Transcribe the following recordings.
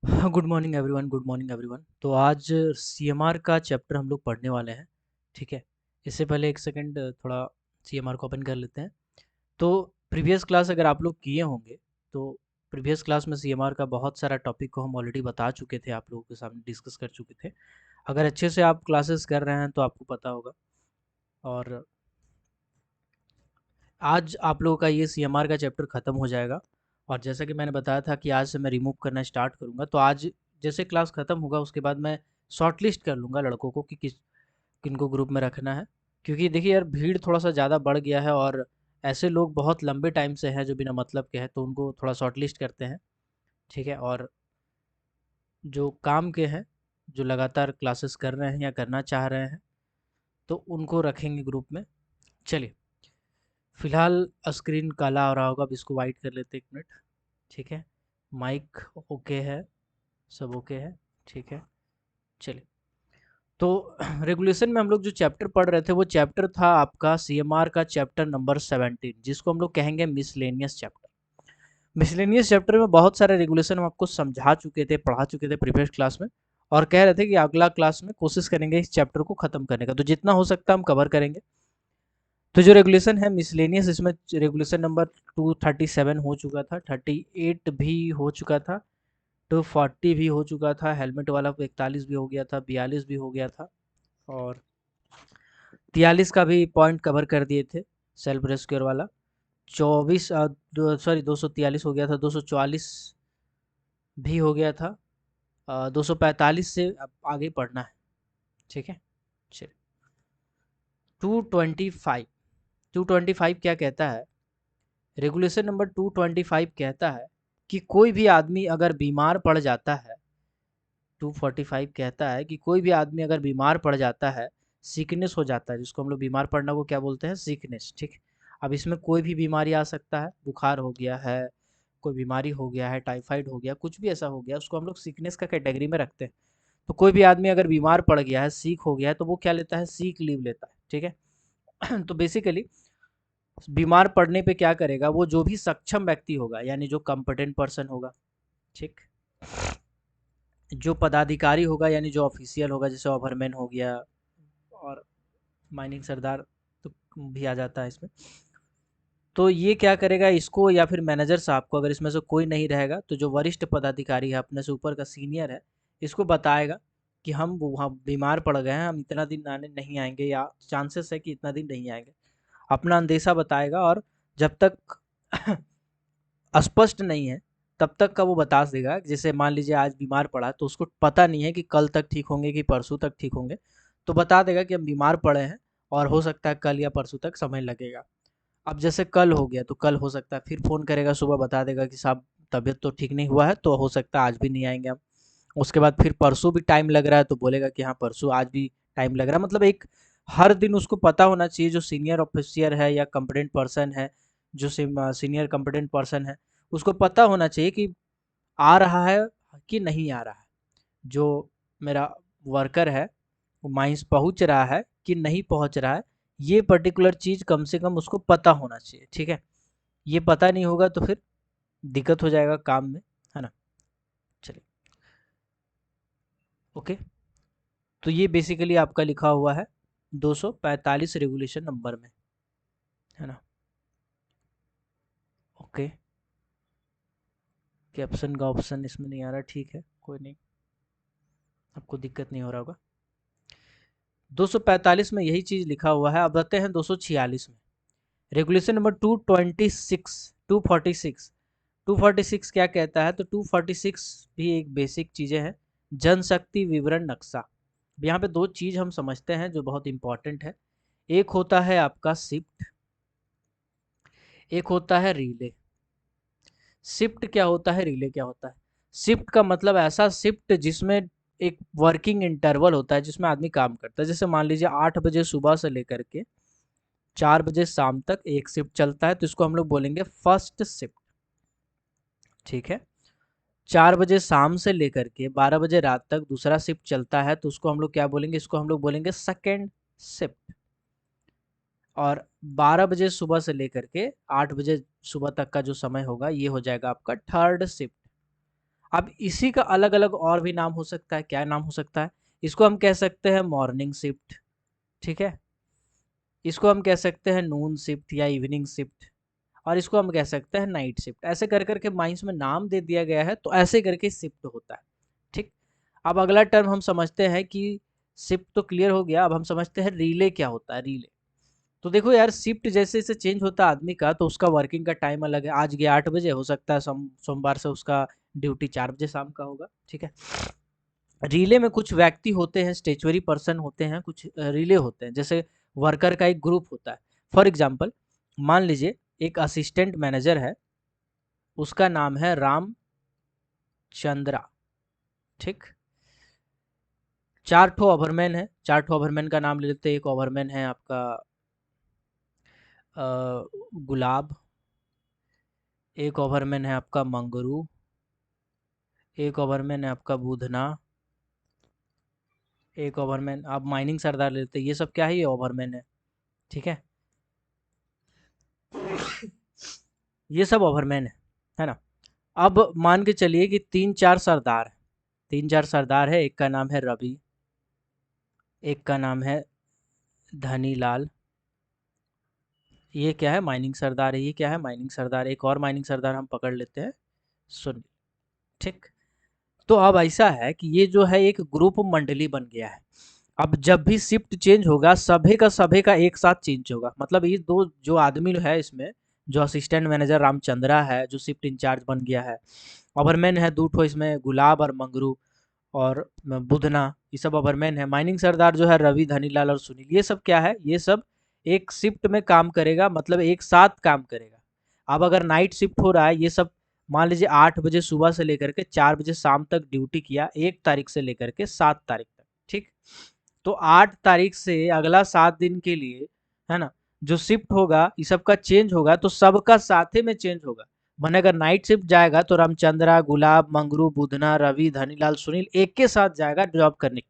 Good morning everyone, good morning everyone. तो आज CMR का चैप्टर हम लोग पढ़ने वाले हैं। ठीक है। इससे पहले एक सेकंड थोड़ा सीएमआर को ओपन कर लेते हैं। तो प्रीवियस क्लास अगर आप लोग किए होंगे तो प्रीवियस क्लास में सीएमआर का बहुत सारा टॉपिक को हम ऑलरेडी बता चुके थे, आप लोगों के सामने डिस्कस कर चुके थे। अगर अच्छे से आप क्लासेस कर रहे हैं तो आपको पता होगा। और आज आप लोगों का ये सीएमआर का चैप्टर ख़त्म हो जाएगा। और जैसा कि मैंने बताया था कि आज से मैं रिमूव करना स्टार्ट करूँगा, तो आज जैसे क्लास ख़त्म होगा उसके बाद मैं शॉर्ट लिस्ट कर लूँगा लड़कों को कि किनको ग्रुप में रखना है। क्योंकि देखिए यार, भीड़ थोड़ा सा ज़्यादा बढ़ गया है और ऐसे लोग बहुत लंबे टाइम से हैं जो बिना मतलब के हैं, तो उनको थोड़ा शॉर्ट लिस्ट करते हैं। ठीक है। और जो काम के हैं, जो लगातार क्लासेस कर रहे हैं या करना चाह रहे हैं, तो उनको रखेंगे ग्रुप में। चलिए, फिलहाल स्क्रीन काला हो रहा होगा, अब इसको वाइट कर लेते हैं 1 मिनट। ठीक है। माइक ओके है, सब ओके है। ठीक है। चलिए, तो रेगुलेशन में हम लोग जो चैप्टर पढ़ रहे थे वो चैप्टर था आपका सीएमआर का चैप्टर नंबर 17, जिसको हम लोग कहेंगे मिसलेनियस चैप्टर। मिसलेनियस चैप्टर में बहुत सारे रेगुलेशन हम आपको समझा चुके थे, पढ़ा चुके थे प्रीवियस क्लास में। और कह रहे थे कि अगला क्लास में कोशिश करेंगे इस चैप्टर को खत्म करने का, तो जितना हो सकता है हम कवर करेंगे। तो जो रेगुलेशन है मिसलेनियस, इसमें रेगुलेशन नंबर 237 हो चुका था, 38 भी हो चुका था, 240 भी हो चुका था, हेलमेट वाला 41 भी हो गया था, 42 भी हो गया था, और 43 का भी पॉइंट कवर कर दिए थे, सेल्फ रेस्क्योर वाला। 24 सॉरी 243 हो गया था, 244 भी हो गया था। 245 से अब आगे पढ़ना है। ठीक है। चलिए, 225, 225 क्या कहता है? रेगुलेशन नंबर 225 कहता है कि कोई भी आदमी अगर बीमार पड़ जाता है, 245 कहता है कि कोई भी आदमी अगर बीमार पड़ जाता है, सिकनेस हो जाता है, जिसको हम लोग बीमार पड़ना को क्या बोलते हैं? सिकनेस। ठीक है। अब इसमें कोई भी बीमारी आ सकता है, बुखार हो गया है, कोई बीमारी हो गया है, टाइफाइड हो गया, कुछ भी ऐसा हो गया, उसको हम लोग सिकनेस का कैटेगरी में रखते हैं। तो कोई भी आदमी अगर बीमार पड़ गया है, सीक हो गया है, तो वो क्या लेता है? सीक लीव लेता है। ठीक है। तो बेसिकली बीमार पड़ने पे क्या करेगा? वो जो भी सक्षम व्यक्ति होगा, यानी जो कॉम्पिटेंट पर्सन होगा, ठीक, जो पदाधिकारी होगा यानी जो ऑफिशियल होगा, जैसे ओवरमैन हो गया और माइनिंग सरदार तो भी आ जाता है इसमें। तो ये क्या करेगा? इसको या फिर मैनेजर साहब को, अगर इसमें से कोई नहीं रहेगा तो जो वरिष्ठ पदाधिकारी है, अपने से ऊपर का सीनियर है, इसको बताएगा कि हम वहाँ बीमार पड़ गए हैं, हम इतना दिन आने नहीं आएंगे, या चांसेस है कि इतना दिन नहीं आएंगे। अपना अंदेशा बताएगा, और जब तक स्पष्ट नहीं है तब तक का वो बता देगा। जैसे मान लीजिए आज बीमार पड़ा तो उसको पता नहीं है कि कल तक ठीक होंगे कि परसों तक ठीक होंगे, तो बता देगा कि हम बीमार पड़े हैं और हो सकता है कल या परसों तक समय लगेगा। अब जैसे कल हो गया तो कल हो सकता है फिर फ़ोन करेगा, सुबह बता देगा कि साहब तबीयत तो ठीक नहीं हुआ है, तो हो सकता है आज भी नहीं आएंगे हम। उसके बाद फिर परसों भी टाइम लग रहा है तो बोलेगा कि हाँ परसों, आज भी टाइम लग रहा है। मतलब एक हर दिन उसको पता होना चाहिए, जो सीनियर ऑफिसियर है या कॉम्पिटेंट पर्सन है, जो सीनियर कॉम्पिटेंट पर्सन है, उसको पता होना चाहिए कि आ रहा है कि नहीं आ रहा है, जो मेरा वर्कर है वो माइंस पहुंच रहा है कि नहीं पहुंच रहा है। ये पर्टिकुलर चीज़ कम से कम उसको पता होना चाहिए। ठीक है। ये पता नहीं होगा तो फिर दिक्कत हो जाएगा काम में, है ना? चलिए, ओके। तो ये बेसिकली आपका लिखा हुआ है 245 रेगुलेशन नंबर में, है ना? ओके। कैप्शन का ऑप्शन इसमें नहीं आ रहा, ठीक है, कोई नहीं, आपको दिक्कत नहीं हो रहा होगा। 245 में यही चीज़ लिखा हुआ है। अब आते हैं 246 में, रेगुलेशन नंबर 226, 246। 246 क्या कहता है? तो 246 भी एक बेसिक चीज़ें हैं। जनशक्ति विवरण नक्शा। अब यहाँ पे दो चीज़ हम समझते हैं जो बहुत इंपॉर्टेंट है। एक होता है आपका शिफ्ट, एक होता है रिले। शिफ्ट क्या होता है, रिले क्या होता है? शिफ्ट का मतलब ऐसा शिफ्ट जिसमें एक वर्किंग इंटरवल होता है, जिसमें आदमी काम करता है। जैसे मान लीजिए 8 बजे सुबह से लेकर के 4 बजे शाम तक एक शिफ्ट चलता है, तो इसको हम लोग बोलेंगे फर्स्ट शिफ्ट। ठीक है। 4 बजे शाम से लेकर के 12 बजे रात तक दूसरा शिफ्ट चलता है, तो उसको हम लोग क्या बोलेंगे? इसको हम लोग बोलेंगे सेकेंड शिफ्ट। और 12 बजे सुबह से लेकर के 8 बजे सुबह तक का जो समय होगा, ये हो जाएगा आपका थर्ड शिफ्ट। अब इसी का अलग अलग और भी नाम हो सकता है। क्या नाम हो सकता है? इसको हम कह सकते हैं मॉर्निंग शिफ्ट, ठीक है। इसको हम कह सकते हैं नून शिफ्ट या इवनिंग शिफ्ट, और इसको हम कह सकते हैं नाइट शिफ्ट। ऐसे कर करके माइंस में नाम दे दिया गया है, तो ऐसे करके शिफ्ट होता है, ठीक। अब अगला टर्म हम समझते हैं कि शिफ्ट तो क्लियर हो गया, अब हम समझते हैं रिले क्या होता है। रिले, तो देखो यार, शिफ्ट जैसे जैसे चेंज होता है आदमी का, तो उसका वर्किंग का टाइम अलग है। आज गया 8 बजे, हो सकता है सोमवार से उसका ड्यूटी 4 बजे शाम का होगा, ठीक है। रिले में कुछ व्यक्ति होते हैं, स्टेचुरी पर्सन होते हैं, कुछ रिले होते हैं, जैसे वर्कर का एक ग्रुप होता है। फॉर एग्जाम्पल, मान लीजिए एक असिस्टेंट मैनेजर है, उसका नाम है रामचंद्रा, ठीक। 4 ठो ओवरमैन है, 4 ठो ओवरमैन का नाम ले लेते हैं। एक ओवरमैन है आपका गुलाब, एक ओवरमैन है आपका मंगरू, एक ओवरमैन है आपका बुधना, एक ओवरमैन आप माइनिंग सरदार लेते हैं। ये सब क्या है? ये ओवरमैन है, ठीक है। ये सब ओवरमैन है ना। अब मान के चलिए कि 3-4 सरदार, 3-4 सरदार है। एक का नाम है रवि, एक का नाम है धनीलाल, ये क्या है? माइनिंग सरदार है। ये क्या है? माइनिंग सरदार। एक और माइनिंग सरदार हम पकड़ लेते हैं, सुनील, ठीक। तो अब ऐसा है कि ये जो है एक ग्रुप मंडली बन गया है। अब जब भी शिफ्ट चेंज होगा, सभी का एक साथ चेंज होगा। मतलब ये दो जो आदमी है इसमें, जो असिस्टेंट मैनेजर रामचंद्रा है, जो शिफ्ट इंचार्ज बन गया है, ओवरमैन है 2 ठो इसमें, गुलाब और मंगरू और बुधना, ये सब ओवरमैन है। माइनिंग सरदार जो है रवि, धनीलाल और सुनील, ये सब क्या है? ये सब एक शिफ्ट में काम करेगा, मतलब एक साथ काम करेगा। अब अगर नाइट शिफ्ट हो रहा है, ये सब मान लीजिए 8 बजे सुबह से लेकर के 4 बजे शाम तक ड्यूटी किया, 1 तारीख से लेकर के 7 तारीख तक, ठीक। तो 8 तारीख से अगला 7 दिन के लिए, है ना, जो शिफ्ट होगा, ये सबका चेंज होगा, तो सबका साथे में चेंज होगा। माने अगर नाइट शिफ्ट जाएगा तो रामचंद्रा, गुलाब, मंगरू, बुधना, रवि, धनीलाल, सुनील एक के साथ जाएगा जॉब करने।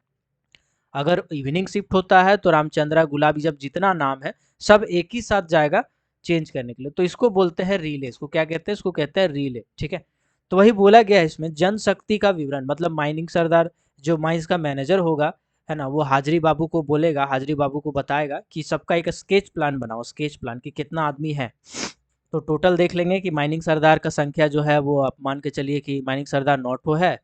अगर इवनिंग शिफ्ट होता है तो रामचंद्रा, गुलाब, जब जितना नाम है सब एक ही साथ जाएगा चेंज करने के लिए। तो इसको बोलते हैं रीले। इसको क्या कहते हैं? इसको कहते हैं रीले, ठीक है। तो वही बोला गया है इसमें, जनशक्ति का विवरण, मतलब माइनिंग सरदार जो माइंस का मैनेजर होगा, है ना, वो हाजरी बाबू को बोलेगा, हाजरी बाबू को बताएगा कि सबका एक स्केच प्लान बनाओ, स्केच प्लान कि कितना आदमी है। तो टोटल देख लेंगे कि माइनिंग सरदार का संख्या जो है वो, आप मान के चलिए कि माइनिंग सरदार 9 ठो है,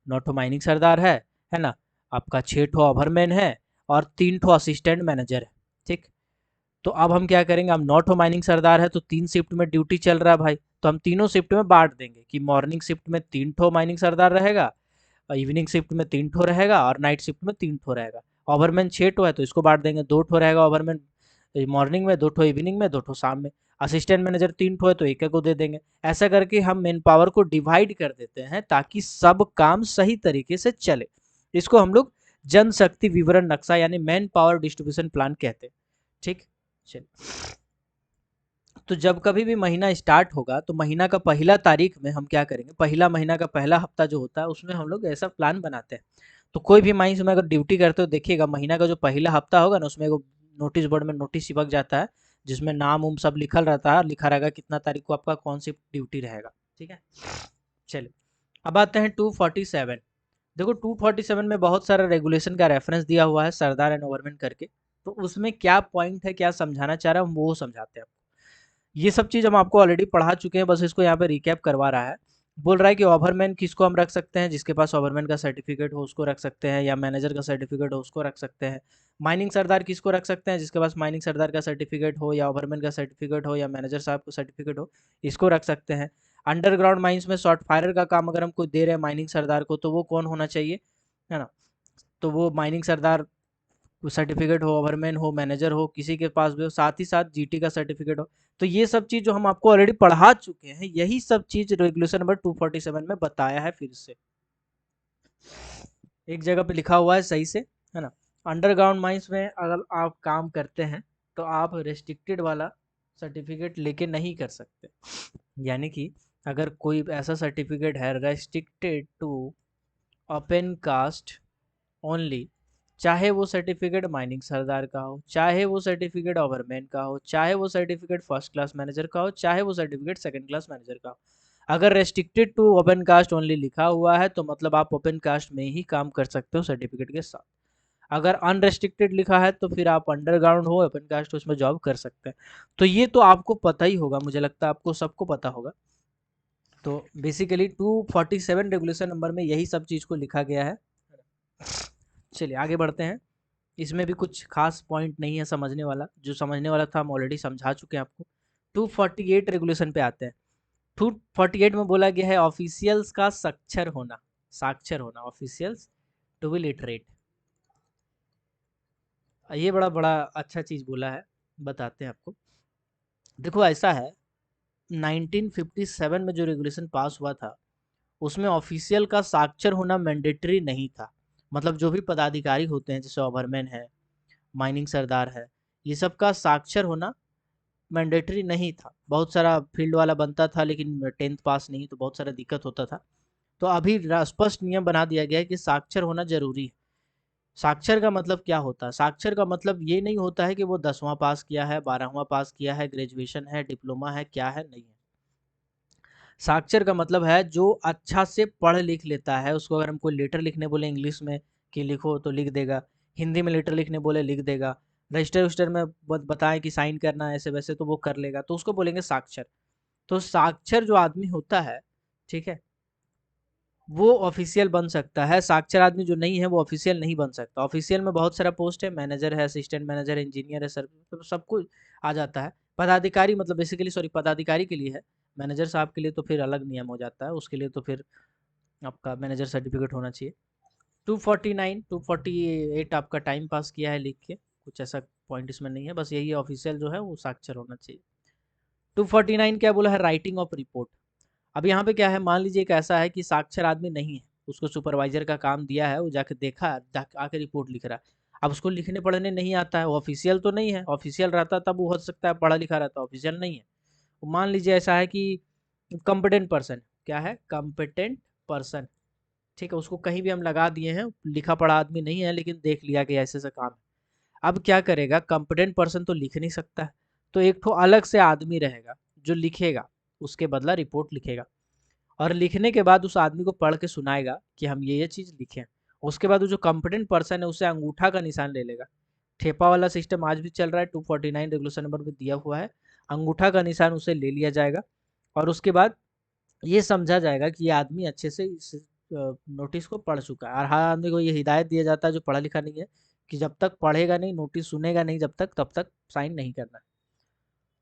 9 ठो माइनिंग सरदार है ना। आपका 6 ठो ओवरमैन है और 3 ठो असिस्टेंट मैनेजर है, ठीक। तो अब हम क्या करेंगे? अब 9 ठो माइनिंग सरदार है, तो 3 शिफ्ट में ड्यूटी चल रहा है भाई, तो हम तीनों शिफ्ट में बांट देंगे कि मॉर्निंग शिफ्ट में 3 ठो माइनिंग सरदार रहेगा, इवनिंग शिफ्ट में 3 ठो रहेगा, और नाइट शिफ्ट में 3 ठो रहेगा। ओवरमैन 6 ठो है, तो इसको बांट देंगे, 2 ठो रहेगा ओवरमैन मॉर्निंग में, 2 ठो इवनिंग में, 2 ठो शाम में। असिस्टेंट मैनेजर 3 ठो है, तो एक को दे देंगे। ऐसा करके हम मेन पावर को डिवाइड कर देते हैं, ताकि सब काम सही तरीके से चले। इसको हम लोग जनशक्ति विवरण नक्शा यानी मैन पावर डिस्ट्रीब्यूशन प्लान कहते हैं, ठीक। चलिए, तो जब कभी भी महीना स्टार्ट होगा, तो महीना का पहला तारीख में हम क्या करेंगे? पहला महीना का पहला हफ्ता जो होता है, उसमें हम लोग ऐसा प्लान बनाते हैं। तो कोई भी माइंस में अगर ड्यूटी करते हो, देखिएगा महीना का जो पहला हफ्ता होगा ना, उसमें नोटिस बोर्ड में नोटिस चिपक जाता है, जिसमें नाम उम सब लिखल रहता है, लिखा रहेगा कितना तारीख को आपका कौन सी ड्यूटी रहेगा, ठीक है। चलिए, अब आते हैं 247। देखो 247 में बहुत सारा रेगुलेशन का रेफरेंस दिया हुआ है, सरदार एंड ओवरमैन करके। तो उसमें क्या पॉइंट है, क्या समझाना चाह रहा है, हम वो समझाते हैं। ये सब चीज़ हम आपको ऑलरेडी पढ़ा चुके हैं, बस इसको यहाँ पे रिकैप करवा रहा है। बोल रहा है कि ओवरमैन किसको हम रख सकते हैं? जिसके पास ओवरमैन का सर्टिफिकेट हो उसको रख सकते हैं, या मैनेजर का सर्टिफिकेट हो उसको रख सकते हैं। माइनिंग सरदार किसको रख सकते हैं? जिसके पास माइनिंग सरदार का सर्टिफिकेट हो, या ओवरमैन का सर्टिफिकेट हो, या मैनेजर साहब का सर्टिफिकेट हो, इसको रख सकते हैं। अंडरग्राउंड माइंस में शॉर्ट फायरर का काम अगर हम कोई दे रहे हैं माइनिंग सरदार को, तो वो कौन होना चाहिए, है ना। तो वो माइनिंग सरदार सर्टिफिकेट हो, ओवरमैन हो, मैनेजर हो, किसी के पास भी हो, साथ ही साथ जीटी का सर्टिफिकेट हो। तो ये सब चीज़ जो हम आपको ऑलरेडी पढ़ा चुके हैं, यही सब चीज़ रेगुलेशन नंबर 247 में बताया है फिर से। एक जगह पे लिखा हुआ है सही से, है ना। अंडरग्राउंड माइंस में अगर आप काम करते हैं, तो आप रेस्ट्रिक्टेड वाला सर्टिफिकेट लेके नहीं कर सकते। यानी कि अगर कोई ऐसा सर्टिफिकेट है restricted to open cast only, चाहे वो सर्टिफिकेट माइनिंग सरदार का हो, चाहे वो सर्टिफिकेट ओवरमैन का हो, चाहे वो सर्टिफिकेट फर्स्ट क्लास मैनेजर का हो, चाहे वो सर्टिफिकेट सेकंड क्लास मैनेजर का हो, अगर restricted to open cast only लिखा हुआ है तो मतलब आप ओपन कास्ट में ही काम कर सकते हो सर्टिफिकेट के साथ। अगर अनरेस्ट्रिक्टेड लिखा है तो फिर आप अंडरग्राउंड हो ओपन कास्ट उसमें जॉब कर सकते हैं। तो ये तो आपको पता ही होगा, मुझे लगता है आपको सबको पता होगा। तो बेसिकली 247 रेगुलेशन नंबर में यही सब चीज़ को लिखा गया है। चलिए आगे बढ़ते हैं। इसमें भी कुछ खास पॉइंट नहीं है समझने वाला, जो समझने वाला था हम ऑलरेडी समझा चुके हैं आपको। 248 रेगुलेशन पे आते हैं। 248 में बोला गया है ऑफिशियल्स का साक्षर होना ऑफिशियल्स टू बी लिटरेट। ये बड़ा बड़ा अच्छा चीज़ बोला है, बताते हैं आपको। देखो ऐसा है, 1957 में जो रेगुलेशन पास हुआ था उसमें ऑफिशियल का साक्षर होना मैंडेटरी नहीं था। मतलब जो भी पदाधिकारी होते हैं जैसे ओवरमैन है, माइनिंग सरदार है, ये सब का साक्षर होना मैंडेटरी नहीं था। बहुत सारा फील्ड वाला बनता था लेकिन 10th पास नहीं, तो बहुत सारा दिक्कत होता था। तो अभी स्पष्ट नियम बना दिया गया है कि साक्षर होना जरूरी है। साक्षर का मतलब क्या होता है? साक्षर का मतलब ये नहीं होता है कि वो 10वां पास किया है, 12वां पास किया है, ग्रेजुएशन है, डिप्लोमा है, क्या है, नहीं है। साक्षर का मतलब है जो अच्छा से पढ़ लिख लेता है। उसको अगर हम कोई लेटर लिखने बोले इंग्लिश में कि लिखो तो लिख देगा, हिंदी में लेटर लिखने बोले लिख देगा, रजिस्टर वजिस्टर में बताएं कि साइन करना है ऐसे वैसे तो वो कर लेगा, तो उसको बोलेंगे साक्षर। तो साक्षर जो आदमी होता है, ठीक है, वो ऑफिशियल बन सकता है। साक्षर आदमी जो नहीं है वो ऑफिशियल नहीं बन सकता। ऑफिशियल में बहुत सारा पोस्ट है, मैनेजर है, असिस्टेंट मैनेजर, इंजीनियर है, सर, तो सब कुछ आ जाता है। पदाधिकारी मतलब बेसिकली सॉरी पदाधिकारी के लिए है। मैनेजर साहब के लिए तो फिर अलग नियम हो जाता है, उसके लिए तो फिर आपका मैनेजर सर्टिफिकेट होना चाहिए। 249 248 आपका टाइम पास किया है लिख के, कुछ ऐसा पॉइंट इसमें नहीं है, बस यही ऑफिशियल जो है वो साक्षर होना चाहिए। 249 क्या बोला है? Writing of report. अब यहाँ पे क्या है, मान लीजिए एक ऐसा है कि साक्षर आदमी नहीं है, उसको सुपरवाइजर का काम दिया है, वो जाके देखा, आके रिपोर्ट लिख रहा है। अब उसको लिखने पढ़ने नहीं आता है, वो ऑफिशियल तो नहीं है। ऑफिशियल रहता तब वो हो सकता है पढ़ा लिखा रहता, ऑफिशियल नहीं है। मान लीजिए ऐसा है कि कॉम्पिटेंट पर्सन, क्या है, कॉम्पिटेंट पर्सन, ठीक है, उसको कहीं भी हम लगा दिए हैं, लिखा पढ़ा आदमी नहीं है लेकिन देख लिया कि ऐसे ऐसा काम है। अब क्या करेगा, कॉम्पिटेंट पर्सन तो लिख नहीं सकता है, तो एक ठो अलग से आदमी रहेगा जो लिखेगा, उसके बदला रिपोर्ट लिखेगा। और लिखने के बाद उस आदमी को पढ़ के सुनाएगा कि हम ये चीज़ लिखे हैं। उसके बाद वो जो कॉम्पिटेंट पर्सन है उससे अंगूठा का निशान ले लेगा। ठेपा वाला सिस्टम आज भी चल रहा है, 249 रेगुलेशन नंबर में दिया हुआ है। अंगूठा का निशान उसे ले लिया जाएगा और उसके बाद ये समझा जाएगा कि ये आदमी अच्छे से इस नोटिस को पढ़ चुका है। और हर आदमी को ये हिदायत दिया जाता है जो पढ़ा लिखा नहीं है कि जब तक पढ़ेगा नहीं, नोटिस सुनेगा नहीं जब तक, तब तक साइन नहीं करना है।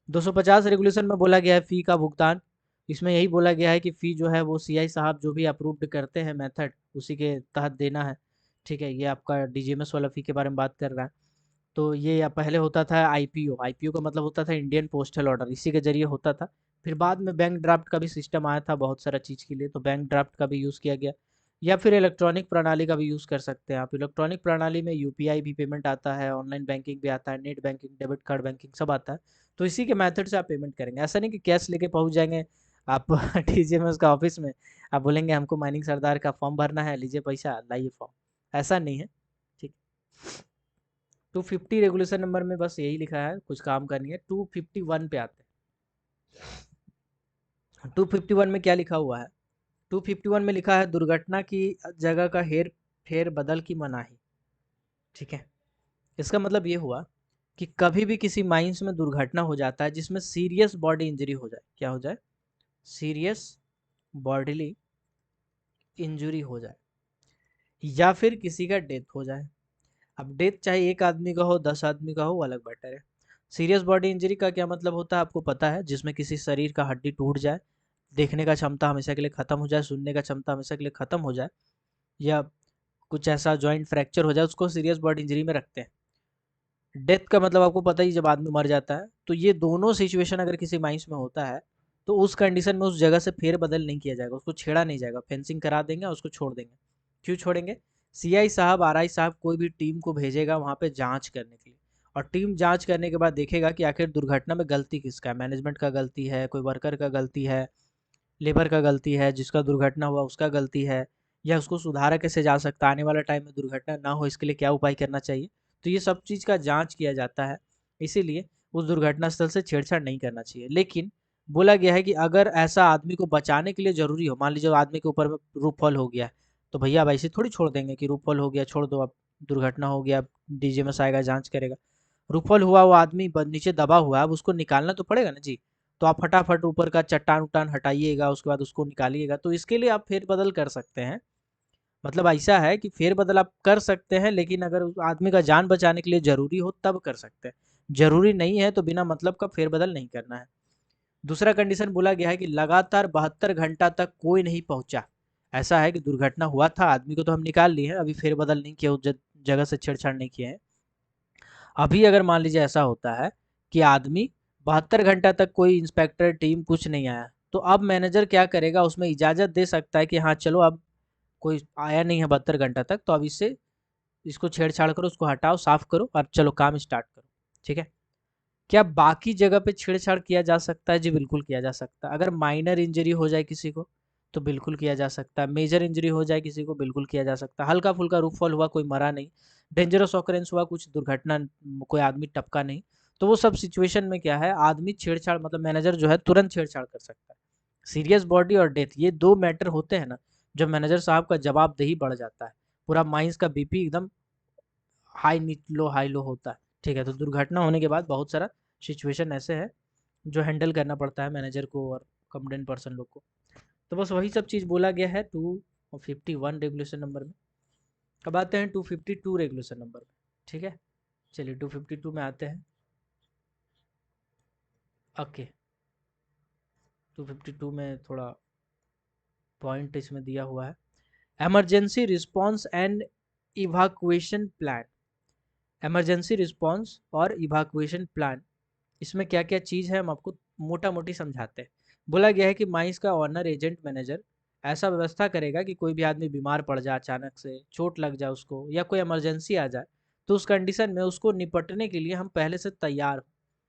250 रेगुलेशन में बोला गया है फ़ी का भुगतान। इसमें यही बोला गया है कि फ़ी जो है वो सीआई साहब जो भी अप्रूव्ड करते हैं मेथड, उसी के तहत देना है। ठीक है, ये आपका डीजीएमएस वाला फ़ी के बारे में बात कर रहा है। तो ये या पहले होता था आईपीओ, आईपीओ का मतलब होता था इंडियन पोस्टल ऑर्डर, इसी के जरिए होता था। फिर बाद में बैंक ड्राफ्ट का भी सिस्टम आया था बहुत सारा चीज़ के लिए, तो बैंक ड्राफ्ट का भी यूज़ किया गया। या फिर इलेक्ट्रॉनिक प्रणाली का भी यूज़ कर सकते हैं आप। इलेक्ट्रॉनिक प्रणाली में यूपीआई भी पेमेंट आता है, ऑनलाइन बैंकिंग भी आता है, net banking, debit card banking सब आता है। तो इसी के मेथड से आप पेमेंट करेंगे। ऐसा नहीं कि कैश लेके पहुंच जाएंगे आप डीजीएमएस का ऑफिस में, आप बोलेंगे हमको माइनिंग सरदार का फॉर्म भरना है, लीजिए पैसा, लाइए फॉर्म, ऐसा नहीं है। ठीक। 250 रेगुलेशन नंबर में बस यही लिखा है, कुछ काम का नहीं है। 251 पे आते हैं। 251 में क्या लिखा हुआ है? 251 में लिखा है दुर्घटना की जगह का हेर फेर बदल की मनाही। ठीक है, इसका मतलब ये हुआ कि कभी भी किसी माइंस में दुर्घटना हो जाता है जिसमें सीरियस बॉडी इंजरी हो जाए, क्या हो जाए, सीरियस बॉडीली इंजरी हो जाए, या फिर किसी का डेथ हो जाए। अब डेथ चाहे एक आदमी का हो 10 आदमी का हो, वो अलग मैटर है। सीरियस बॉडी इंजरी का क्या मतलब होता है आपको पता है? जिसमें किसी शरीर का हड्डी टूट जाए, देखने का क्षमता हमेशा के लिए खत्म हो जाए, सुनने का क्षमता हमेशा के लिए खत्म हो जाए, या कुछ ऐसा जॉइंट फ्रैक्चर हो जाए, उसको सीरियस बॉडी इंजरी में रखते हैं। डेथ का मतलब आपको पता ही, जब आदमी मर जाता है। तो ये दोनों सिचुएशन अगर किसी माइंस में होता है तो उस कंडीशन में उस जगह से फेर बदल नहीं किया जाएगा, उसको छेड़ा नहीं जाएगा, फेंसिंग करा देंगे और उसको छोड़ देंगे। क्यों छोड़ेंगे? सीआई साहब, आरआई साहब कोई भी टीम को भेजेगा वहाँ पे जांच करने के लिए, और टीम जांच करने के बाद देखेगा कि आखिर दुर्घटना में गलती किसका है, मैनेजमेंट का गलती है, कोई वर्कर का गलती है, लेबर का गलती है, जिसका दुर्घटना हुआ उसका गलती है, या उसको सुधारा कैसे जा सकता है, आने वाला टाइम में दुर्घटना ना हो इसके लिए क्या उपाय करना चाहिए। तो ये सब चीज़ का जांच किया जाता है, इसीलिए उस दुर्घटना स्थल से छेड़छाड़ नहीं करना चाहिए। लेकिन बोला गया है कि अगर ऐसा आदमी को बचाने के लिए ज़रूरी हो, मान लीजिए आदमी के ऊपर रूफ फॉल हो गया है, तो भैया अब ऐसे थोड़ी छोड़ देंगे कि रूफ फॉल हो गया छोड़ दो, अब दुर्घटना हो गया, अब डीजीएमएस आएगा जांच करेगा। रूफ फॉल हुआ, वो आदमी नीचे दबा हुआ है, अब उसको निकालना तो पड़ेगा ना जी। तो आप फटाफट ऊपर का चट्टान उट्टान हटाइएगा, उसके बाद उसको निकालिएगा। तो इसके लिए आप फेरबदल कर सकते हैं। मतलब ऐसा है कि फेरबदल आप कर सकते हैं, लेकिन अगर उस आदमी का जान बचाने के लिए ज़रूरी हो तब कर सकते हैं। ज़रूरी नहीं है तो बिना मतलब का फेरबदल नहीं करना है। दूसरा कंडीशन बोला गया है कि लगातार 72 घंटा तक कोई नहीं पहुंचा। ऐसा है कि दुर्घटना हुआ था, आदमी को तो हम निकाल लिए हैं, अभी फेरबदल नहीं किया, उस जगह से छेड़छाड़ नहीं किए हैं। अभी अगर मान लीजिए ऐसा होता है कि आदमी 72 घंटा तक कोई इंस्पेक्टर टीम कुछ नहीं आया, तो अब मैनेजर क्या करेगा, उसमें इजाज़त दे सकता है कि हाँ चलो अब कोई आया नहीं है 72 घंटा तक, तो अब इसको छेड़छाड़ करो, उसको हटाओ, साफ करो और चलो काम स्टार्ट करो। ठीक है। क्या बाकी जगह पे छेड़छाड़ किया जा सकता है? जी बिल्कुल किया जा सकता है। अगर माइनर इंजरी हो जाए किसी को तो बिल्कुल किया जा सकता है, मेजर इंजरी हो जाए किसी को बिल्कुल किया जा सकता है, हल्का फुल्का रूफ फॉल हुआ, कोई मरा नहीं, डेंजरस ऑकरेंस हुआ, कुछ दुर्घटना, कोई आदमी टपका नहीं, तो वो सब सिचुएशन में क्या है, आदमी छेड़छाड़ मतलब मैनेजर जो है तुरंत छेड़छाड़ कर सकता है। सीरियस बॉडी और डेथ, ये दो मैटर होते हैं ना, जब मैनेजर साहब का जवाबदेही बढ़ जाता है, पूरा माइंस का बीपी एकदम हाई लो होता है। ठीक है। तो दुर्घटना होने के बाद बहुत सारा सिचुएशन ऐसे है जो हैंडल करना पड़ता है मैनेजर को और कंप्लेंट पर्सन लोग को। तो बस वही सब चीज़ बोला गया है 251 रेगुलेशन नंबर में। अब आते हैं 252 रेगुलेशन नंबर में। ठीक है, चलिए 252 में आते हैं। ओके, 252 में थोड़ा पॉइंट इसमें दिया हुआ है, emergency response and evacuation plan. Emergency response और इवाकुएशन प्लान, इसमें क्या क्या चीज़ है हम आपको मोटा मोटी समझाते हैं। बोला गया है कि माइंस का ऑनर एजेंट मैनेजर ऐसा व्यवस्था करेगा कि कोई भी आदमी बीमार पड़ जाए, अचानक से चोट लग जाए उसको, या कोई इमरजेंसी आ जाए, तो उस कंडीशन में उसको निपटने के लिए हम पहले से तैयार हो।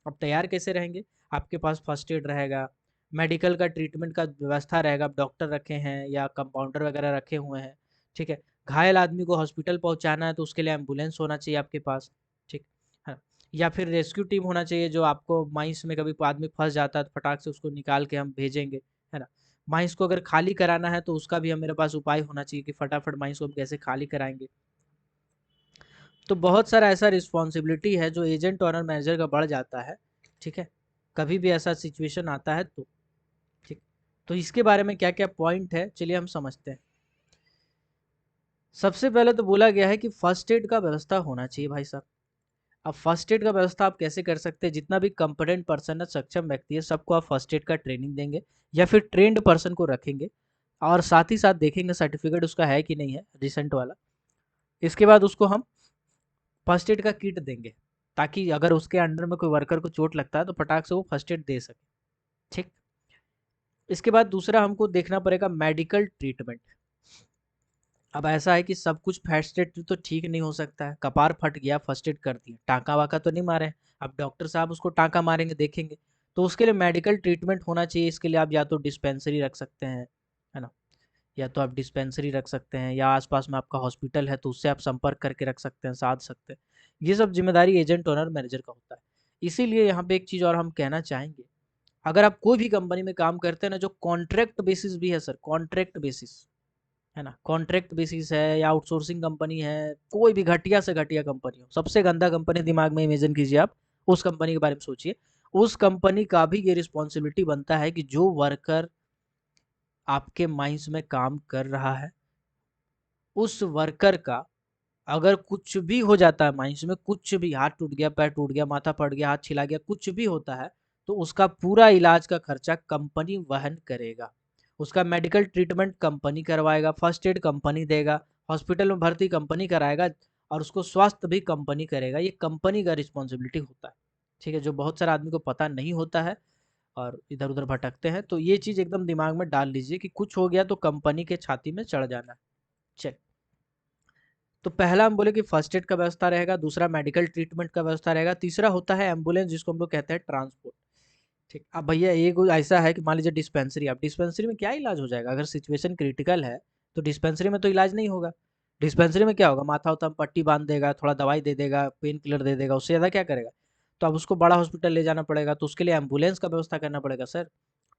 अब तैयार कैसे रहेंगे? आपके पास फर्स्ट एड रहेगा, मेडिकल का ट्रीटमेंट का व्यवस्था रहेगा, डॉक्टर रखे हैं या कंपाउंडर वगैरह रखे हुए हैं। ठीक है। घायल आदमी को हॉस्पिटल पहुंचाना है तो उसके लिए एम्बुलेंस होना चाहिए आपके पास। ठीक है। या फिर रेस्क्यू टीम होना चाहिए, जो आपको माइंस में कभी आदमी फंस जाता है तो फटाक से उसको निकाल के हम भेजेंगे, है ना। माइंस को अगर खाली कराना है तो उसका भी हम मेरे पास उपाय होना चाहिए कि फटाफट माइंस को हम कैसे खाली कराएंगे। तो बहुत सारा ऐसा रिस्पॉन्सिबिलिटी है जो एजेंट ऑनर मैनेजर का बढ़ जाता है। ठीक है, कभी भी ऐसा सिचुएशन आता है तो। ठीक, तो इसके बारे में क्या क्या पॉइंट है चलिए हम समझते हैं। सबसे पहले तो बोला गया है कि फर्स्ट एड का व्यवस्था होना चाहिए भाई साहब। अब फर्स्ट एड का व्यवस्था आप कैसे कर सकते हैं? जितना भी कंपेटेंट पर्सन है, सक्षम व्यक्ति है, सबको आप फर्स्ट एड का ट्रेनिंग देंगे या फिर ट्रेंड पर्सन को रखेंगे, और साथ ही साथ देखेंगे सर्टिफिकेट उसका है कि नहीं है, रिसेंट वाला। इसके बाद उसको हम फर्स्ट एड का किट देंगे, ताकि अगर उसके अंडर में कोई वर्कर को चोट लगता है तो फटाक से वो फर्स्ट एड दे सके। ठीक। इसके बाद दूसरा हमको देखना पड़ेगा मेडिकल ट्रीटमेंट। अब ऐसा है कि सब कुछ फर्स्ट एड तो ठीक नहीं हो सकता है, कपार फट गया फर्स्ट एड कर दिया, टाँका वाका तो नहीं मारे हैं, अब डॉक्टर साहब उसको टाँका मारेंगे देखेंगे, तो उसके लिए मेडिकल ट्रीटमेंट होना चाहिए। इसके लिए आप या तो डिस्पेंसरी रख सकते हैं, है ना, या तो आप डिस्पेंसरी रख सकते हैं, या आसपास में आपका हॉस्पिटल है तो उससे आप संपर्क करके रख सकते हैं, साध सकते हैं। ये सब जिम्मेदारी एजेंट ओनर मैनेजर का होता है। इसीलिए यहाँ पे एक चीज़ और हम कहना चाहेंगे, अगर आप कोई भी कंपनी में काम करते हैं ना, जो कॉन्ट्रैक्ट बेसिस भी है सर, कॉन्ट्रैक्ट बेसिस, है ना, कॉन्ट्रैक्ट बेसिस है या आउटसोर्सिंग कंपनी है, कोई भी घटिया से घटिया कंपनी हो, सबसे गंदा कंपनी दिमाग में इमेजिन कीजिए आप, उस कंपनी के बारे में सोचिए। उस कंपनी का भी ये रिस्पॉन्सिबिलिटी बनता है कि जो वर्कर आपके माइंस में काम कर रहा है, उस वर्कर का अगर कुछ भी हो जाता है माइंस में, कुछ भी, हाथ टूट गया, पैर टूट गया, माथा फट गया, हाथ छिला गया, कुछ भी होता है, तो उसका पूरा इलाज का खर्चा कंपनी वहन करेगा। उसका मेडिकल ट्रीटमेंट कंपनी करवाएगा, फर्स्ट एड कंपनी देगा, हॉस्पिटल में भर्ती कंपनी कराएगा, और उसको स्वास्थ्य भी कंपनी करेगा। ये कंपनी का रिस्पॉन्सिबिलिटी होता है। ठीक है, जो बहुत सारे आदमी को पता नहीं होता है और इधर उधर भटकते हैं, तो ये चीज़ एकदम दिमाग में डाल लीजिए कि कुछ हो गया तो कंपनी के छाती में चढ़ जाना है। चल, तो पहला हम बोले कि फर्स्ट एड का व्यवस्था रहेगा, दूसरा मेडिकल ट्रीटमेंट का व्यवस्था रहेगा, तीसरा होता है एम्बुलेंस, जिसको हम लोग कहते हैं ट्रांसपोर्ट। ठीक। अब भैया एक ऐसा है कि मान लीजिए डिस्पेंसरी, अब डिस्पेंसरी में क्या इलाज हो जाएगा? अगर सिचुएशन क्रिटिकल है तो डिस्पेंसरी में तो इलाज नहीं होगा। डिस्पेंसरी में क्या होगा? माथा उथा में पट्टी बांध देगा, थोड़ा दवाई दे देगा, पेन किलर दे देगा, उससे ज़्यादा क्या करेगा? तो अब उसको बड़ा हॉस्पिटल ले जाना पड़ेगा, तो उसके लिए एम्बुलेंस का व्यवस्था करना पड़ेगा सर,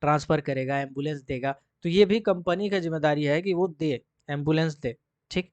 ट्रांसफ़र करेगा, एम्बुलेंस देगा, तो ये भी कंपनी का ज़िम्मेदारी है कि वो दे, एम्बुलेंस दे, ठीक।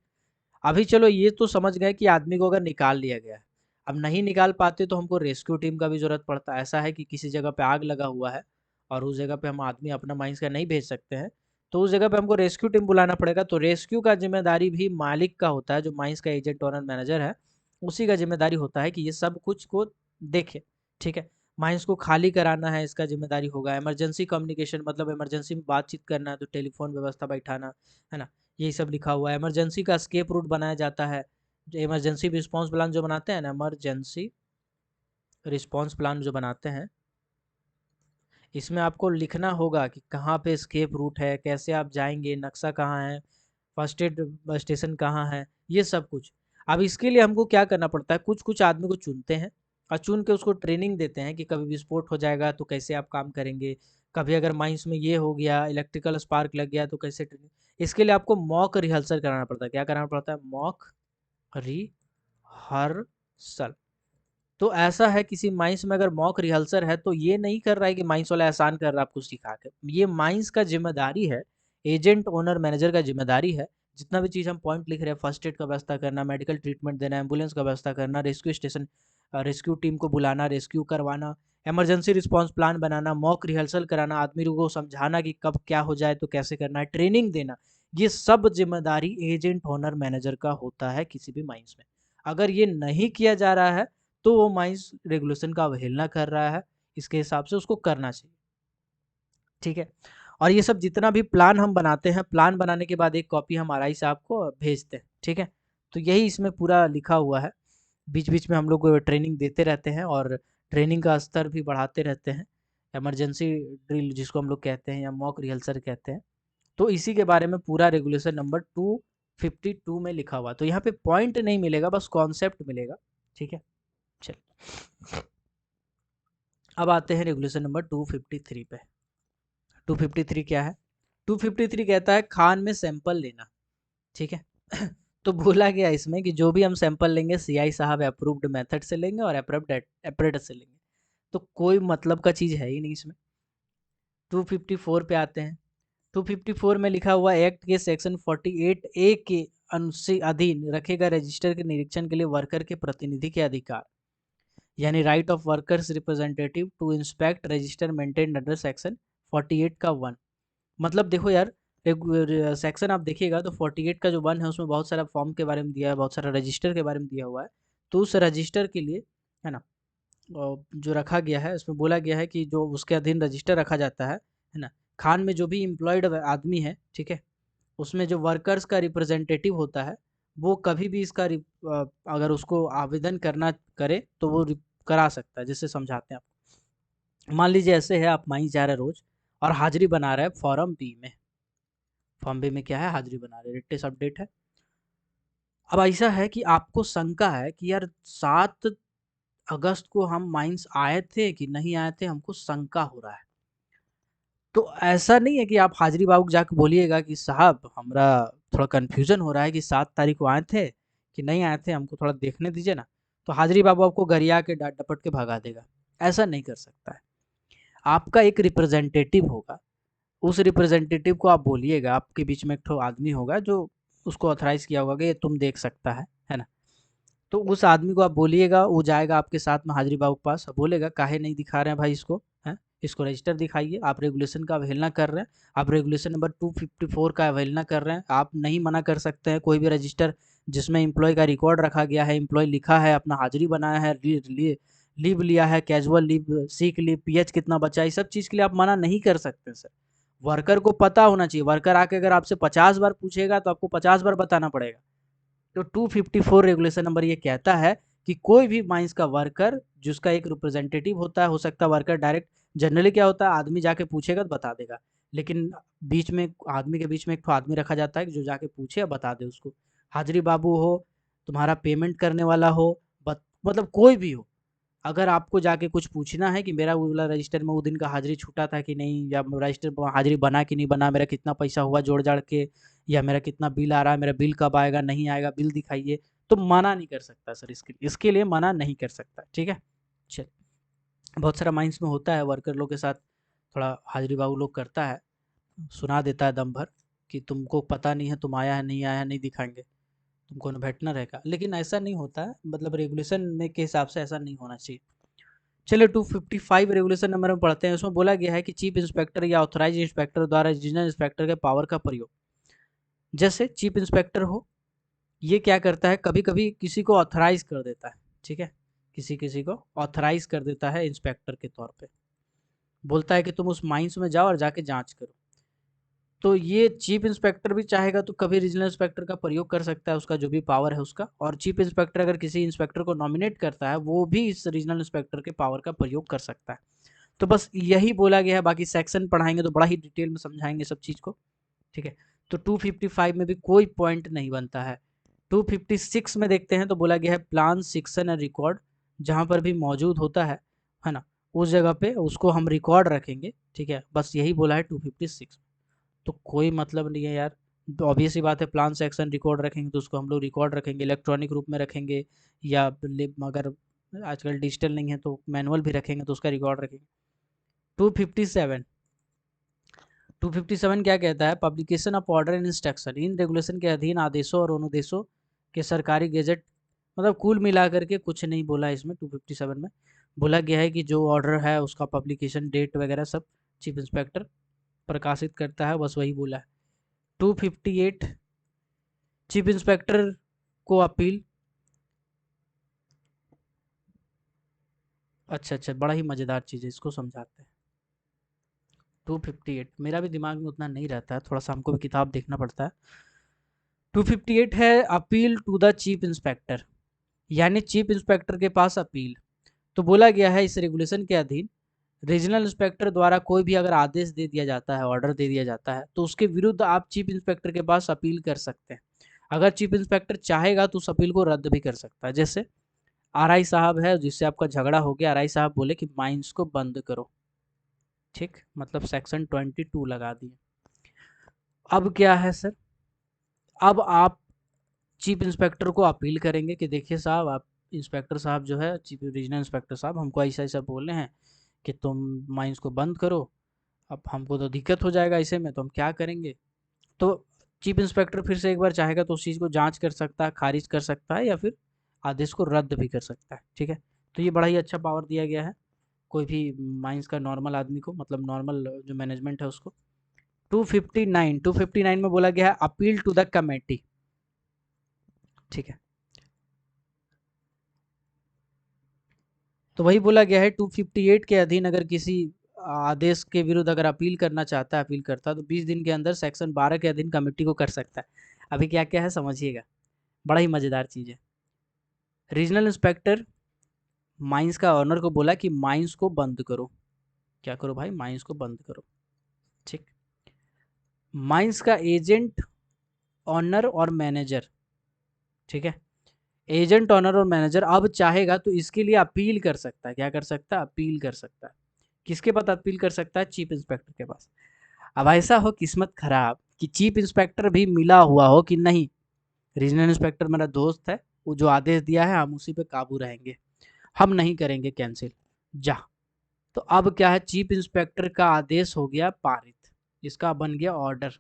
अभी चलो ये तो समझ गए कि आदमी को अगर निकाल लिया गया है, अब नहीं निकाल पाते तो हमको रेस्क्यू टीम का भी ज़रूरत पड़ता है। ऐसा है कि किसी जगह पे आग लगा हुआ है और उस जगह पे हम आदमी अपना माइंस का नहीं भेज सकते हैं, तो उस जगह पे हमको रेस्क्यू टीम बुलाना पड़ेगा। तो रेस्क्यू का ज़िम्मेदारी भी मालिक का होता है, जो माइंस का एजेंट ओनर मैनेजर है, उसी का ज़िम्मेदारी होता है कि ये सब कुछ को देखे, ठीक है। माइंस को खाली कराना है, इसका ज़िम्मेदारी होगा। इमरजेंसी कम्युनिकेशन मतलब इमरजेंसी में बातचीत करना है तो टेलीफ़ोन व्यवस्था बैठाना, है ना? यही सब लिखा हुआ है। इमरजेंसी का एस्केप रूट बनाया जाता है, जो इमरजेंसी रिस्पॉन्स प्लान जो बनाते हैं ना, इमरजेंसी रिस्पॉन्स प्लान जो बनाते हैं, इसमें आपको लिखना होगा कि कहाँ पे एस्केप रूट है, कैसे आप जाएँगे, नक्शा कहाँ है, फर्स्ट एड स्टेशन कहाँ है, ये सब कुछ। अब इसके लिए हमको क्या करना पड़ता है, कुछ-कुछ आदमी को चुनते हैं और चुन के उसको ट्रेनिंग देते हैं कि कभी विस्फोट हो जाएगा तो कैसे आप काम करेंगे, कभी अगर माइंस में ये हो गया, इलेक्ट्रिकल स्पार्क लग गया तो कैसे ट्रेनिंग, इसके लिए आपको मॉक रिहर्सल कराना पड़ता है। क्या कराना पड़ता है? Mock rehearsal. तो ऐसा है किसी माइंस में अगर मॉक रिहर्सल है तो ये नहीं कर रहा है कि माइंस वाला एहसान कर रहा है आपको सिखा के। ये माइंस का ज़िम्मेदारी है, एजेंट, ओनर, मैनेजर का ज़िम्मेदारी है। जितना भी चीज़ हम पॉइंट लिख रहे हैं, फर्स्ट एड का व्यवस्था करना, मेडिकल ट्रीटमेंट देना, एम्बुलेंस का व्यवस्था करना, रेस्क्यू स्टेशन रेस्क्यू टीम को बुलाना, रेस्क्यू करवाना, इमरजेंसी रिस्पॉन्स प्लान बनाना, मॉक रिहर्सल कराना, आदमी लोगों को समझाना कि कब क्या हो जाए तो कैसे करना है, ट्रेनिंग देना। ये सब ज़िम्मेदारी एजेंट, ओनर, मैनेजर का होता है किसी भी माइंस में। अगर ये नहीं किया जा रहा है तो वो माइंस रेगुलेशन का अवहेलना कर रहा है, इसके हिसाब से उसको करना चाहिए, ठीक है। और ये सब जितना भी प्लान हम बनाते हैं, प्लान बनाने के बाद एक कॉपी हम आरआई साहब को भेजते हैं, ठीक है। तो यही इसमें पूरा लिखा हुआ है। बीच-बीच में हम लोग ट्रेनिंग देते रहते हैं और ट्रेनिंग का स्तर भी बढ़ाते रहते हैं। इमरजेंसी ड्रिल जिसको हम लोग कहते हैं या मॉक रिहर्सल कहते हैं। तो इसी के बारे में पूरा रेगुलेशन नंबर 252 में लिखा हुआ है। तो यहाँ पे पॉइंट नहीं मिलेगा, बस कॉन्सेप्ट मिलेगा, ठीक है। चलिए, अब आते हैं रेगुलेशन नंबर 253 पे। 253 क्या है? 253 कहता है खान में सैंपल लेना, ठीक है। तो बोला गया इसमें कि जो भी हम सैंपल लेंगे सीआई साहब अप्रूव्ड मेथड से लेंगे और अप्रूव्ड एपरेटस से लेंगे। तो कोई मतलब का चीज़ है ही नहीं इसमें। 254 पे आते हैं। 254 में लिखा हुआ एक्ट के सेक्शन 48 ए के अधीन रखेगा रजिस्टर के निरीक्षण के लिए वर्कर के प्रतिनिधि के अधिकार, यानी right of workers representative to inspect register maintained under section 48 का 1। मतलब देखो यार, सेक्शन आप देखिएगा तो 48 का जो 1 है उसमें बहुत सारा फॉर्म के बारे में दिया है, बहुत सारा रजिस्टर के बारे में दिया हुआ है। तो उस रजिस्टर के लिए, है ना, जो रखा गया है उसमें बोला गया है कि जो उसके अधीन रजिस्टर रखा जाता है ना, खान में जो भी एम्प्लॉयड आदमी है, ठीक है, उसमें जो वर्कर्स का रिप्रेजेंटेटिव होता है, वो कभी भी इसका अगर उसको आवेदन करना करे तो वो करा सकता है। जैसे समझाते हैं आप, मान लीजिए ऐसे है, आप माइंस जा रहे हैं रोज और हाजिरी बना रहे हैं फॉर्म बी में। फॉर्म बी में क्या है? हाजिरी बना रहे हैं, रिटेस्ट अपडेट है। अब ऐसा है कि आपको शंका है कि यार 7 अगस्त को हम माइंस आए थे कि नहीं आए थे, हमको शंका हो रहा है। तो ऐसा नहीं है कि आप हाजिरी बाबू को जाके बोलिएगा कि साहब हमरा थोड़ा कन्फ्यूज़न हो रहा है कि 7 तारीख को आए थे कि नहीं आए थे, हमको थोड़ा देखने दीजिए ना। तो हाजिरी बाबू आपको गरिया के डाँट डपट के भगा देगा। ऐसा नहीं कर सकता है। आपका एक रिप्रेजेंटेटिव होगा, उस रिप्रेजेंटेटिव को आप बोलिएगा, आपके बीच में एक ठो आदमी होगा जो उसको ऑथराइज़ किया होगा कि ये तुम देख सकता है ना? तो उस आदमी को आप बोलिएगा, वो जाएगा आपके साथ में हाजिरी बाबू के पास, बोलेगा काहे नहीं दिखा रहे हैं भाई इसको, हैं? इसको रजिस्टर दिखाइए, आप रेगुलेशन का अवहेलना कर रहे हैं, आप रेगुलेशन नंबर 254 का अवहेलना कर रहे हैं, आप नहीं मना कर सकते हैं कोई भी रजिस्टर जिसमें एम्प्लॉय का रिकॉर्ड रखा गया है, एम्प्लॉय लिखा है, अपना हाजिरी बनाया है, लीव लिया है, casual leave, sick leave, pH कितना बचा है, इस सब चीज़ के लिए आप मना नहीं कर सकते सर। वर्कर को पता होना चाहिए, वर्कर आके अगर आपसे 50 बार पूछेगा तो आपको 50 बार बताना पड़ेगा। तो 254 रेगुलेशन नंबर ये कहता है कि कोई भी माइंस का वर्कर जिसका एक रिप्रेजेंटेटिव होता है, हो सकता है वर्कर डायरेक्ट, जनरली क्या होता है आदमी जाके पूछेगा तो बता देगा, लेकिन बीच में आदमी के बीच में एक आदमी रखा जाता है जो जाके पूछे और बता दे उसको। हाजिरी बाबू हो, तुम्हारा पेमेंट करने वाला हो, मतलब कोई भी हो, अगर आपको जाके कुछ पूछना है कि मेरा वो वाला रजिस्टर में वो दिन का हाजिरी छूटा था कि नहीं, या रजिस्टर हाजिरी बना कि नहीं बना, मेरा कितना पैसा हुआ जोड़ जाड़ के, या मेरा कितना बिल आ रहा है, मेरा बिल कब आएगा, नहीं आएगा, बिल दिखाइए, तो मना नहीं कर सकता सर, इसके लिए मना नहीं कर सकता, ठीक है। चल, बहुत सारा माइंस में होता है, वर्कर लोग के साथ थोड़ा हाजिरी बाबू लोग करता है, सुना देता है दम भर कि तुमको पता नहीं है, तुम आया है नहीं दिखाएंगे, तुमको बैठना रहेगा, लेकिन ऐसा नहीं होता है, मतलब रेगुलेशन में के हिसाब से ऐसा नहीं होना चाहिए। चलिए 255 रेगुलेशन नंबर में पढ़ते हैं। उसमें बोला गया है कि चीफ इंस्पेक्टर या ऑथराइज इंस्पेक्टर द्वारा रीजनल इंस्पेक्टर के पावर का प्रयोग, जैसे चीफ इंस्पेक्टर हो, ये क्या करता है, कभी कभी किसी को ऑथराइज कर देता है, ठीक है, किसी किसी को ऑथराइज कर देता है इंस्पेक्टर के तौर पे, बोलता है कि तुम उस माइंस में जाओ और जाके जांच करो। तो ये चीफ इंस्पेक्टर भी चाहेगा तो कभी रीजनल इंस्पेक्टर का प्रयोग कर सकता है, उसका जो भी पावर है उसका, और चीफ इंस्पेक्टर अगर किसी इंस्पेक्टर को नॉमिनेट करता है वो भी इस रीजनल इंस्पेक्टर के पावर का प्रयोग कर सकता है। तो बस यही बोला गया है, बाकी सेक्शन पढ़ाएंगे तो बड़ा ही डिटेल में समझाएंगे सब चीज़ को, ठीक है। तो 255 में भी कोई पॉइंट नहीं बनता है। 256 में देखते हैं तो बोला गया है प्लान सेक्शन एंड रिकॉर्ड, जहाँ पर भी मौजूद होता है ना, उस जगह पे उसको हम रिकॉर्ड रखेंगे, ठीक है, बस यही बोला है 256। तो कोई मतलब नहीं है यार, तो ऑब्वियस ही बात है, प्लान सेक्शन रिकॉर्ड रखेंगे तो उसको हम लोग रिकॉर्ड रखेंगे, इलेक्ट्रॉनिक रूप में रखेंगे, या अगर आजकल डिजिटल नहीं है तो मैनुअल भी रखेंगे तो उसका रिकॉर्ड रखेंगे। 257 257 क्या कहता है, publication of order and instruction, in regulation के अधीन आदेशों और अनुदेशों के सरकारी गेजेट, मतलब कुल मिला करके कुछ नहीं बोला इसमें। 257 में बोला गया है कि जो ऑर्डर है उसका पब्लिकेशन डेट वगैरह सब चीफ इंस्पेक्टर प्रकाशित करता है, बस वही बोला है। 258 चीफ इंस्पेक्टर को अपील, अच्छा अच्छा, बड़ा ही मज़ेदार चीज़ है, इसको समझाते हैं। 258 मेरा भी दिमाग में उतना नहीं रहता है, थोड़ा सा हमको भी किताब देखना पड़ता है। 258 है appeal to the chief inspector, यानी चीफ इंस्पेक्टर के पास अपील। तो बोला गया है इस रेगुलेशन के अधीन रीजनल इंस्पेक्टर द्वारा कोई भी अगर आदेश दे दिया जाता है, ऑर्डर दे दिया जाता है, तो उसके विरुद्ध आप चीफ इंस्पेक्टर के पास अपील कर सकते हैं। अगर चीफ इंस्पेक्टर चाहेगा तो उस अपील को रद्द भी कर सकता है। जैसे आरआई साहब है जिससे आपका झगड़ा हो गया, आरआई साहब बोले कि माइंस को बंद करो, ठीक, मतलब सेक्शन 22 लगा दिए। अब क्या है सर, अब आप चीफ इंस्पेक्टर को अपील करेंगे कि देखिए साहब, आप इंस्पेक्टर साहब जो है, चीफ रीजनल इंस्पेक्टर साहब, हमको ऐसा ऐसा बोल रहे हैं कि तुम माइंस को बंद करो, अब हमको तो दिक्कत हो जाएगा ऐसे में, तो हम क्या करेंगे। तो चीफ इंस्पेक्टर फिर से एक बार चाहेगा तो उस चीज़ को जांच कर सकता है, खारिज कर सकता है, या फिर आदेश को रद्द भी कर सकता है, ठीक है। तो ये बड़ा ही अच्छा पावर दिया गया है कोई भी माइंस का नॉर्मल आदमी को, मतलब नॉर्मल जो मैनेजमेंट है उसको। 259 में बोला गया है अपील टू द कमेटी, ठीक है। तो वही बोला गया है 258 के अधीन अगर किसी आदेश के विरुद्ध अगर अपील करना चाहता है, अपील करता है, तो 20 दिन के अंदर सेक्शन 12 के अधीन कमेटी को कर सकता है। अभी क्या क्या है समझिएगा, बड़ा ही मज़ेदार चीज़ है। रीजनल इंस्पेक्टर माइंस का ऑनर को बोला कि माइंस को बंद करो, क्या करो भाई, माइंस को बंद करो, ठीक। माइंस का एजेंट, ऑनर और मैनेजर, ठीक है, एजेंट ऑनर और मैनेजर अब चाहेगा तो इसके लिए अपील कर सकता है, क्या कर सकता है, अपील कर सकता है। किसके पास अपील कर सकता है, चीफ इंस्पेक्टर के पास। अब ऐसा हो किस्मत खराब कि चीफ इंस्पेक्टर भी मिला हुआ हो कि नहीं, रीजनल इंस्पेक्टर मेरा दोस्त है, वो जो आदेश दिया है हम उसी पे काबू रहेंगे, हम नहीं करेंगे कैंसिल, जा। तो अब क्या है, चीफ इंस्पेक्टर का आदेश हो गया पारित, इसका बन गया ऑर्डर।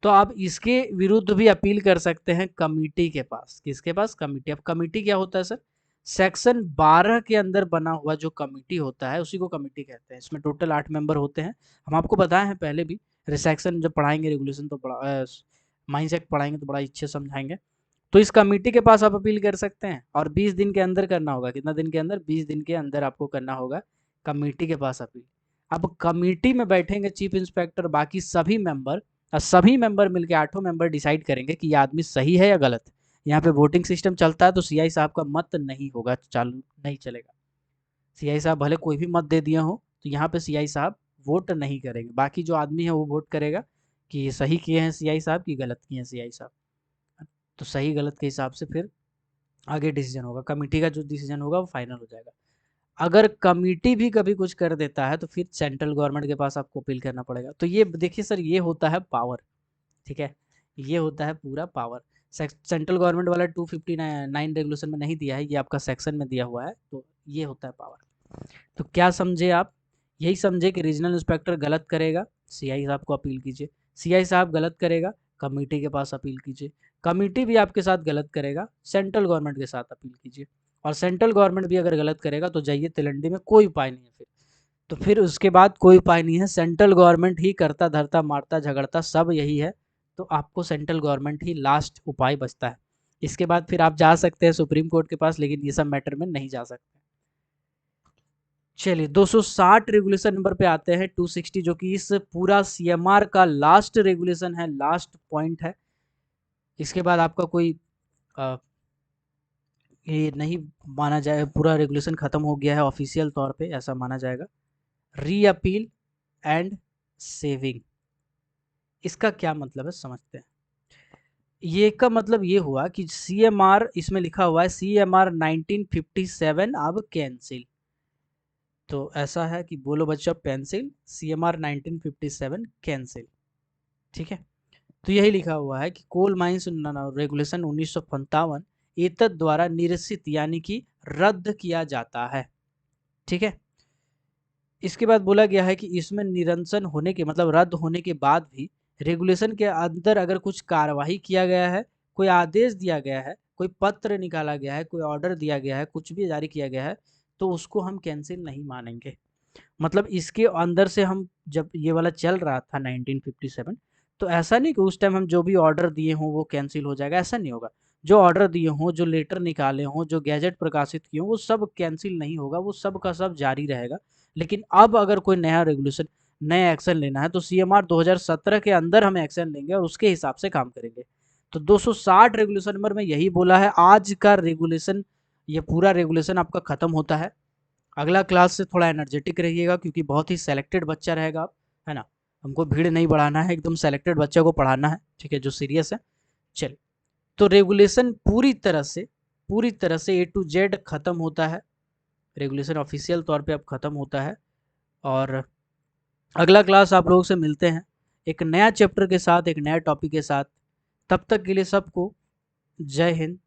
तो आप इसके विरुद्ध भी अपील कर सकते हैं कमिटी के पास, किसके पास, कमिटी। अब कमिटी क्या होता है सर, सेक्शन 12 के अंदर बना हुआ जो कमिटी होता है उसी को कमिटी कहते हैं। इसमें टोटल 8 मेंबर होते हैं, हम आपको बताए हैं पहले भी, सेक्शन जब पढ़ाएंगे रेगुलेशन तो बड़ा माइंड सेट पढ़ाएंगे तो बड़ा अच्छे समझाएंगे। तो इस कमिटी के पास आप अपील कर सकते हैं, और 20 दिन के अंदर करना होगा, कितना दिन के अंदर, 20 दिन के अंदर आपको करना होगा कमिटी के पास अपील। अब कमिटी में बैठेंगे चीफ इंस्पेक्टर, बाकी सभी मेंबर, और सभी मेंबर मिलकर 8 मेंबर डिसाइड करेंगे कि ये आदमी सही है या गलत। यहाँ पे वोटिंग सिस्टम चलता है तो सीआई साहब का मत नहीं होगा, चालू नहीं चलेगा। सीआई साहब भले कोई भी मत दे दिए हो तो यहाँ पे सीआई साहब वोट नहीं करेंगे, बाकी जो आदमी है वो वोट करेगा कि ये सही किए हैं सीआई साहब कि गलत किए हैं सीआई साहब। तो सही गलत के हिसाब से फिर आगे डिसीजन होगा, कमेटी का जो डिसीजन होगा वो फाइनल हो जाएगा। अगर कमिटी भी कभी कुछ कर देता है तो फिर सेंट्रल गवर्नमेंट के पास आपको अपील करना पड़ेगा। तो ये देखिए सर, ये होता है पावर, ठीक है, ये होता है पूरा पावर। सेंट्रल गवर्नमेंट वाला 259 रेगुलेशन में नहीं दिया है, ये आपका सेक्शन में दिया हुआ है, तो ये होता है पावर। तो क्या समझे आप? यही समझे कि रीजनल इंस्पेक्टर गलत करेगा, सीआई साहब को अपील कीजिए, सीआई साहब गलत करेगा, कमेटी के पास अपील कीजिए, कमेटी भी आपके साथ गलत करेगा, सेंट्रल गवर्नमेंट के साथ अपील कीजिए, और सेंट्रल गवर्नमेंट भी अगर गलत करेगा तो जाइए तिलंडी में, कोई उपाय नहीं है फिर। तो फिर उसके बाद कोई उपाय नहीं है, सेंट्रल गवर्नमेंट ही करता धरता मारता झगड़ता सब यही है, तो आपको सेंट्रल गवर्नमेंट ही लास्ट उपाय बचता है। इसके बाद फिर आप जा सकते हैं सुप्रीम कोर्ट के पास, लेकिन ये सब मैटर में नहीं जा सकते। चलिए 260 रेगुलेशन नंबर पे आते हैं, 260 जो कि इस पूरा सीएमआर का लास्ट रेगुलेशन है, लास्ट पॉइंट है। इसके बाद आपका कोई ये नहीं माना जाए, पूरा रेगुलेशन खत्म हो गया है ऑफिशियल तौर पे, ऐसा माना जाएगा। री अपील एंड सेविंग, इसका क्या मतलब है समझते हैं। ये का मतलब ये हुआ कि सीएमआर, इसमें लिखा हुआ है सीएमआर 1957 अब कैंसिल। तो ऐसा है कि बोलो बच्चों पेंसिल, सीएमआर 1957 कैंसिल, ठीक है। तो यही लिखा हुआ है कि कोल माइंस रेगुलेशन 1957 एतद द्वारा निरसित यानी कि रद्द किया जाता है, ठीक है। इसके बाद बोला गया है कि इसमें निरंसन होने के मतलब रद्द होने के बाद भी रेगुलेशन के अंदर अगर कुछ कार्यवाही किया गया है, कोई आदेश दिया गया है, कोई पत्र निकाला गया है, कोई ऑर्डर दिया गया है, कुछ भी जारी किया गया है, तो उसको हम कैंसिल नहीं मानेंगे। मतलब इसके अंदर से हम जब ये वाला चल रहा था 1957, तो ऐसा नहीं कि उस टाइम हम जो भी ऑर्डर दिए हों वो कैंसिल हो जाएगा, ऐसा नहीं होगा। जो ऑर्डर दिए हों, जो लेटर निकाले हों, जो गैजेट प्रकाशित किए हों, वो सब कैंसिल नहीं होगा, वो सब का सब जारी रहेगा। लेकिन अब अगर कोई नया रेगुलेशन, नया एक्शन लेना है तो सीएमआर 2017 के अंदर हम एक्शन लेंगे और उसके हिसाब से काम करेंगे। तो 260 रेगुलेशन नंबर में यही बोला है। आज का रेगुलेशन, ये पूरा रेगुलेशन आपका खत्म होता है। अगला क्लास से थोड़ा एनर्जेटिक रहिएगा क्योंकि बहुत ही सेलेक्टेड बच्चा रहेगा आप, है ना। हमको भीड़ नहीं बढ़ाना है, एकदम सेलेक्टेड बच्चे को पढ़ाना है, ठीक है, जो सीरियस है। चलिए, तो रेगुलेशन पूरी तरह से ए टू जेड खत्म होता है। रेगुलेशन ऑफिशियल तौर पे अब खत्म होता है, और अगला क्लास आप लोगों से मिलते हैं एक नया चैप्टर के साथ, एक नया टॉपिक के साथ। तब तक के लिए सबको जय हिंद,